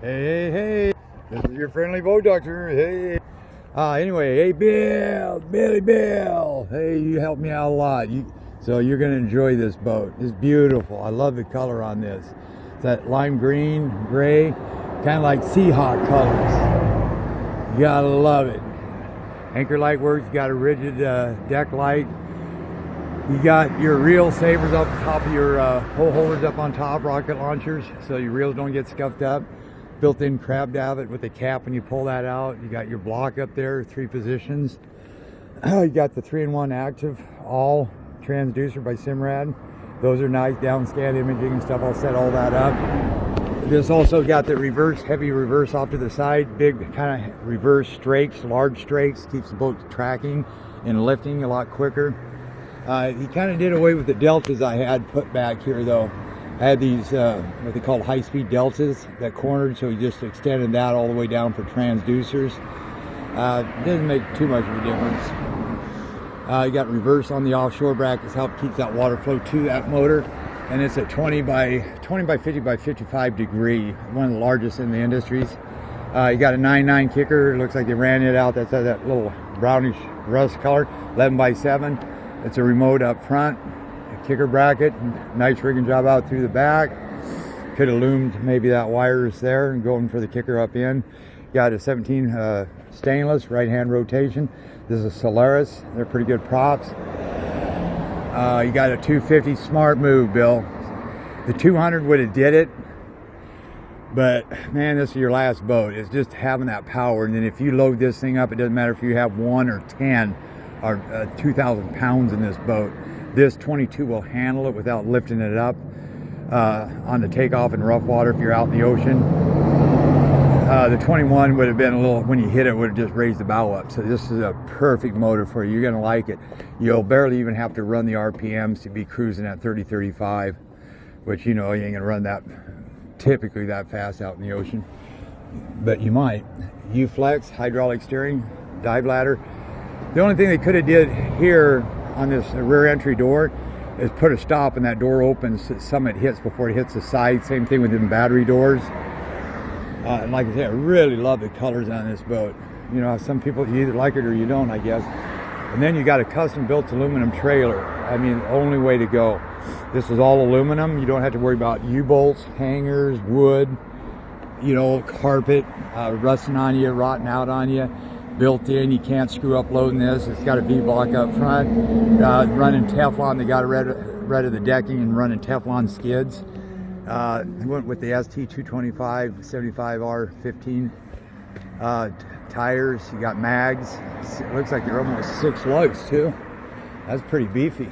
Hey, hey, this is your friendly boat doctor. Hey. Anyway, hey, Billy Bill. Hey, you helped me out a lot. So you're going to enjoy this boat. It's beautiful. I love the color on this. It's that lime green, gray, kind of like Seahawk colors. You gotta love it. Anchor light works. You got a rigid deck light. You got your reel savers up top of your hole holders up on top, rocket launchers, so your reels don't get scuffed up. Built-in crab davit with the cap when you pull that out. You got your block up there, 3 positions. You got the 3-in-1 active all transducer by Simrad. Those are nice, down scan imaging and stuff. I'll set all that up. This also got the reverse, heavy reverse off to the side, big kind of reverse strakes, large strakes, keeps the boat tracking and lifting a lot quicker. He kind of did away with the deltas I had put back here though. I had these, what they call high-speed deltas that cornered, so he just extended that all the way down for transducers. Doesn't make too much of a difference. You got reverse on the offshore brackets, help keep that water flow to that motor. And it's a 20 by 50 by 55 degree, one of the largest in the industries. You got a 9.9 kicker. It looks like they ran it out. That's that little brownish rust color, 11 by 7. It's a remote up front. Kicker bracket, nice rigging job out through the back. Could have loomed maybe that wire is there and going for the kicker up in. Got a 17 stainless right hand rotation. This is a Solaris. They're pretty good props. You got a 250. Smart move, Bill. The 200 would have did it, but man, this is your last boat. It's just having that power, and then if you load this thing up, it doesn't matter if you have 1 or 10 or 2,000 pounds in this boat. This 22 will handle it without lifting it up on the takeoff in rough water if you're out in the ocean. The 21 would have been a little, when you hit it, would have just raised the bow up. So this is a perfect motor for you. You're going to like it. You'll barely even have to run the RPMs to be cruising at 30, 35, which, you know, you ain't going to run that typically that fast out in the ocean. But you might. U-Flex, hydraulic steering, dive ladder. The only thing they could have did here on this rear entry door is put a stop and that door opens, some it hits before it hits the side. Same thing with the battery doors. And like I said, I really love the colors on this boat. You know, some people, you either like it or you don't, I guess. And then you got a custom built aluminum trailer. I mean, only way to go. This is all aluminum. You don't have to worry about U-bolts, hangers, wood, you know, carpet, rusting on you, rotting out on you. Built in, you can't screw up loading this. It's got a V-block up front, running Teflon. They got rid of the decking and running Teflon skids. Went with the ST225 75R15 tires. You got mags. It looks like they're almost 6 lugs too. That's pretty beefy.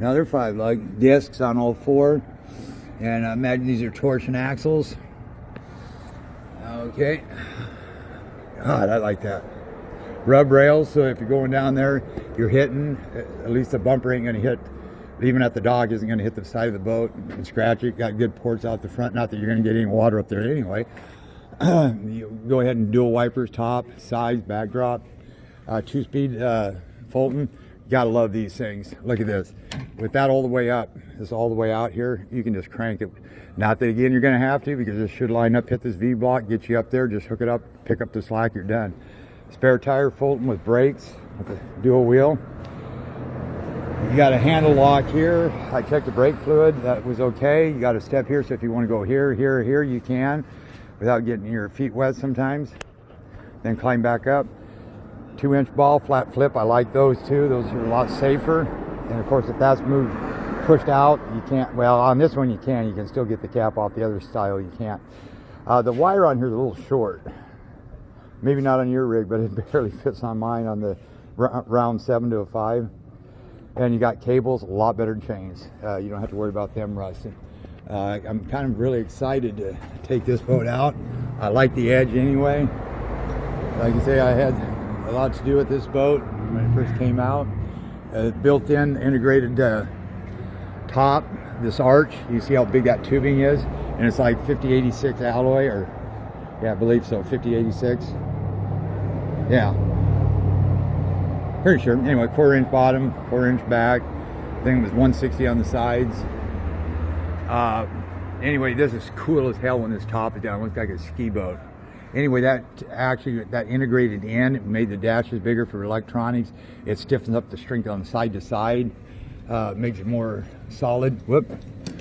Now they're 5 lug discs on all 4, and I imagine these are torsion axles. Okay. God, I like that. Rub rails, so if you're going down there, you're hitting, at least the bumper ain't going to hit, even at the dock, isn't going to hit the side of the boat and scratch it. Got good ports out the front, not that you're going to get any water up there anyway. You go ahead and dual wipers, top, sides, backdrop, 2-speed Fulton. Gotta love these things. Look at this. With that all the way up, this all the way out here, you can just crank it. Not that again you're gonna have to, because this should line up, hit this V-block, get you up there, just hook it up, pick up the slack, you're done. Spare tire Fulton with brakes, with a dual wheel. You got a handle lock here. I checked the brake fluid, that was okay. You got a step here, so if you want to go here, here, here, you can, without getting your feet wet sometimes. Then climb back up. 2-inch ball, flat flip, I like those too. Those are a lot safer. And of course, if that's moved, pushed out, you can't, well, on this one you can still get the cap off. The other style you can't. The wire on here is a little short. Maybe not on your rig, but it barely fits on mine on the round 7 to a 5. And you got cables, a lot better than chains. You don't have to worry about them rusting. I'm kind of really excited to take this boat out. I like the edge anyway. Like I say, I had a lot to do with this boat when it first came out. Built-in integrated top, this arch. You see how big that tubing is, and it's like 5086 alloy, or yeah, I believe so, 5086. Yeah, pretty sure. Anyway, 4-inch bottom, 4-inch back. I think it was 160 on the sides. Anyway, this is cool as hell when this top is down. It looks like a ski boat. Anyway, that integrated in made the dashes bigger for electronics. It stiffens up the strength on side to side, makes it more solid. Whoop!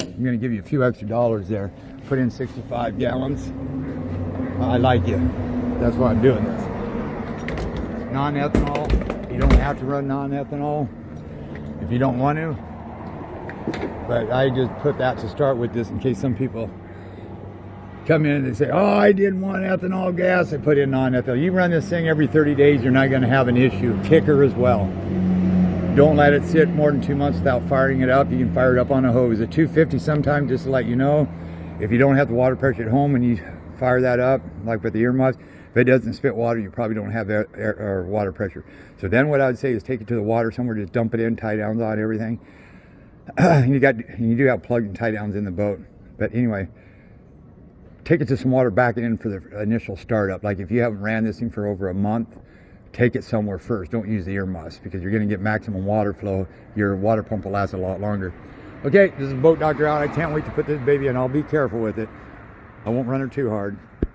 I'm gonna give you a few extra dollars there. Put in 65 gallons. I like it. That's why I'm doing this. Non-ethanol. You don't have to run non-ethanol if you don't want to. But I just put that to start with this in case some people come in and they say, oh, I didn't want ethanol gas. I put in non-ethanol. You run this thing every 30 days, you're not going to have an issue. Kicker as well. Don't let it sit more than 2 months without firing it up. You can fire it up on a hose. A 250 sometimes, just to let you know, if you don't have the water pressure at home and you fire that up, like with the earmuffs, if it doesn't spit water, you probably don't have air water pressure. So then what I would say is take it to the water somewhere, just dump it in, tie downs on everything. You do have plug and tie downs in the boat. But anyway, take it to some water, back it in for the initial startup. Like if you haven't ran this thing for over a month, take it somewhere first. Don't use the earmuffs because you're going to get maximum water flow. Your water pump will last a lot longer. Okay, this is Boat Doctor out. I can't wait to put this baby in. I'll be careful with it. I won't run her too hard.